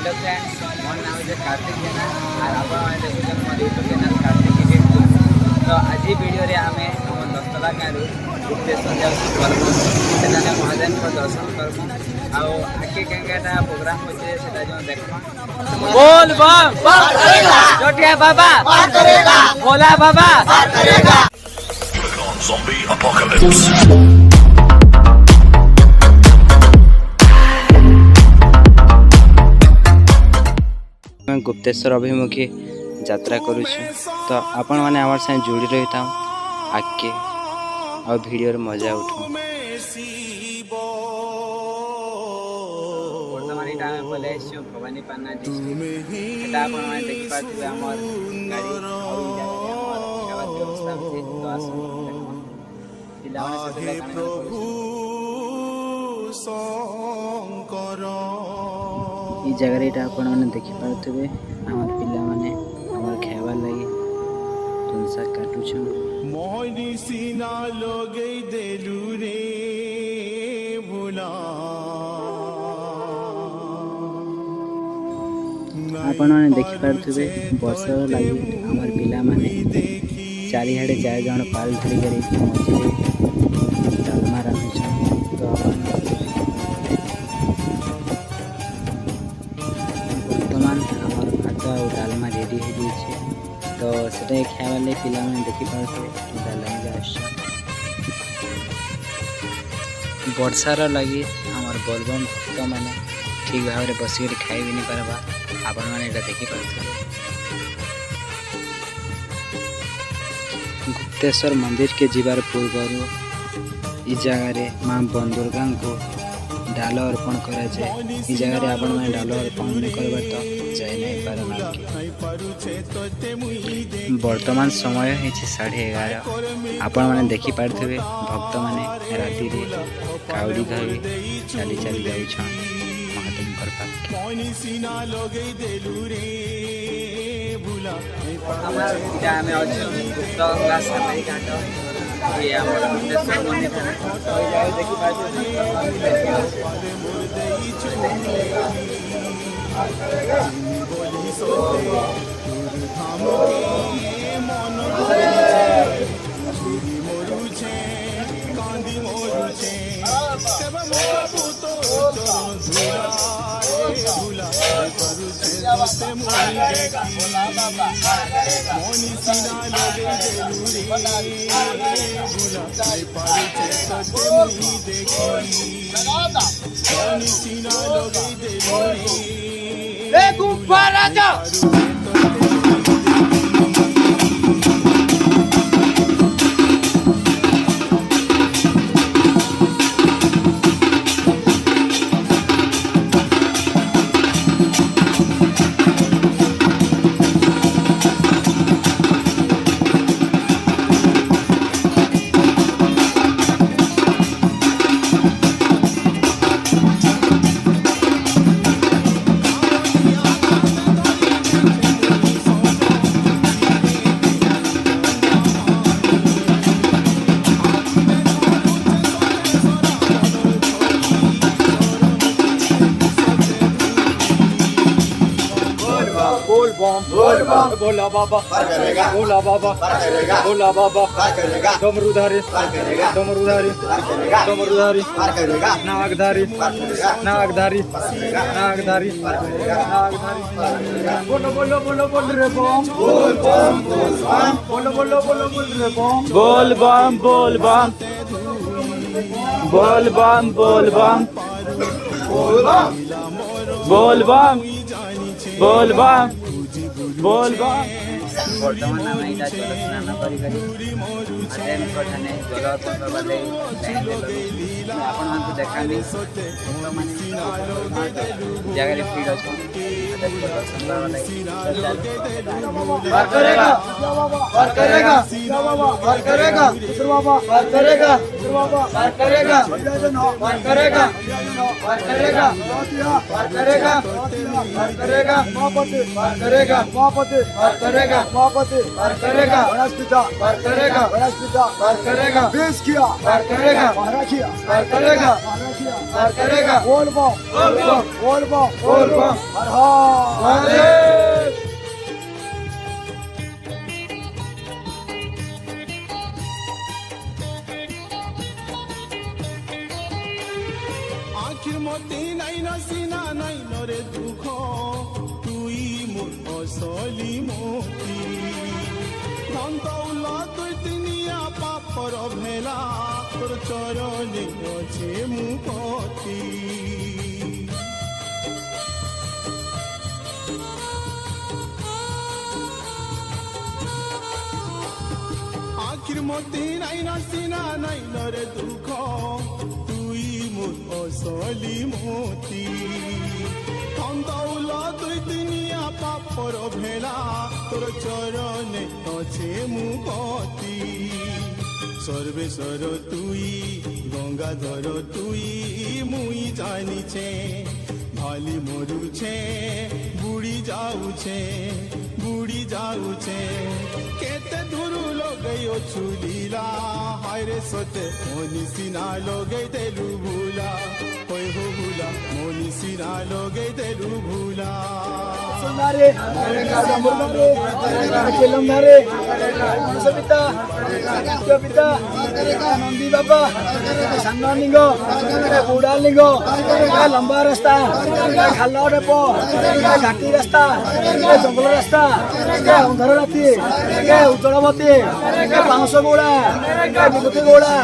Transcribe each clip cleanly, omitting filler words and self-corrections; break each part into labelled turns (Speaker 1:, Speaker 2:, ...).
Speaker 1: Hello friends, मोर नाम है कार्तिक जेना और आप देखुन मोर यूट्यूब चैनल कार्तिक वीडियो। तो आज वीडियो रे आमे हम दस्तला गाँव गुप्तेश्वर जाने महादेव को दर्शन करमु आउ आगे केंगेटा प्रोग्राम होचे सेटा जो देखमा। बोल बाबा जोटिया बाबा भोला बाबा
Speaker 2: Zombie apocalypse.
Speaker 1: मैं गुप्तेश्वर अभिमुखी यात्रा करुछु तो आपण माने हमर संग जुड़ी रही था आके और वीडियो रे मजा उठो। वर्तमान टाइम बोले शिव भवानी पाना डिस्ट्रिक्ट एटा आपण माने देखि पाथि हमर गाड़ी और सेवा व्यवस्था से तो आसो जिला में से ई जगह रे आपण माने देखि पाथबे हमर पिल्ला माने हमर खेवा लगी तुलसा काटुछु
Speaker 3: मोहनी सीना लोगे देलू रे भुला।
Speaker 1: आपण माने देखि पाथबे वर्षा लगी हमर पिल्ला माने चारिहाडे 4 जण पाल धरि करी मछली डालमा राखुछु। तो वर्तमान हमर भात और डालमा रेडी हो जाइए तो सेटा खावा ले पिला माने देखि पाथे डालमा जास वर्षार लगी हमर बोलबम भक्त माने ठीक भाव में बस खाई भी नहीं पारबा आपण माने एटा देखि पाथे। गुप्तेश्वर मंदिर के जीवार पूर्वर ई जगह रे मां बंदुर्गा को डाल अर्पण करा जाए। ई जगह रे आपण माने डाल अर्पण नहीं करबा तो जाय नहीं पारबा। वर्तमान समय है 11:30 आपण माने देखि पारथबे भक्त माने राति रे काउडी धरि चली चली जाउ छ महादेव कर पाक। हमार इटा में अछि गुप्त गंगा सफाई घाट ये हमर गुप्तेश्वर मंदिर तो जाय देखि पारथबे राजा भोला बाबा भोला बाबा भोला बाबा डमरूधारी डमरूधारी डमरूधारी नागधारी नागधारी नागधारी नागधारी बोलो बोलो बोलो बोल रे बम बोल बम बोलो बोलो बोलो बोल रे बम बोल बम बोल बम बोल बम बोल बम बोल बम बोल बम बोल बम। वर्तमान आम यहाँ जल स्नान कर जल अर्पण करवा आपण देखा जगह भीड़ अच्छे
Speaker 3: देश किया करेगा, महाराज किया करेगा, बोल बोल बम हर हर আখির মতে নাই না সিনা নাই নরে দুঃখ তুই মোর অসলি মতি ধন দৌলত তুই তিনিয়া পাপর ভেলা তোর চরণে আছে মুপতি আখির মতে নাই না সিনা নাই নরে দুঃখ তুই মোর অসলি মতি ধন দৌলত তুই তিনিয়া পাপর ভেলা তোর চরণে আছে মুপতি সর্বেশ্বর তুই গঙ্গাধর তুই মুই জানিছে ভালি মরুছে বুড়ি যাউছে কেতে ধুরু লগাই অছু লীলা হায়রে সতে মনি সিনা লগাই দেলু ভুলা হই হো ভুলা মনি সিনা লগাই দেলু ভুলা
Speaker 2: Sundari, Samburnari, Kilumnari, Masapita, Pita, Nandi Baba, Sannalingo, Budalingo, Lamba Rasta, Khallo Depo, Ghati Rasta, Jongol Rasta, Undharati, Uttoramati, Panso Goda, Vibhuti Goda,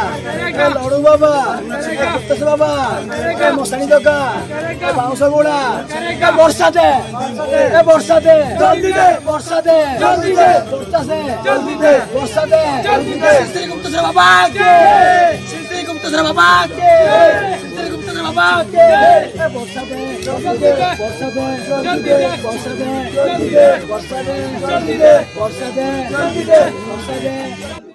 Speaker 2: Ladu Baba, Gupta Baba, Mosani Doka, Panso Goda, Borsate, বর্ষা দে জলদি দে বর্ষা দে জলদি দে বর্ষা দে জলদি দে বর্ষা দে জলদি দে শ্রী গুপ্তেশ্বর বাবা কে শ্রী গুপ্তেশ্বর বাবা কে শ্রী গুপ্তেশ্বর বাবা কে বর্ষা দে জলদি দে বর্ষা দে জলদি দে বর্ষা দে জলদি দে বর্ষা দে জলদি দে বর্ষা দে জলদি দে বর্ষা দে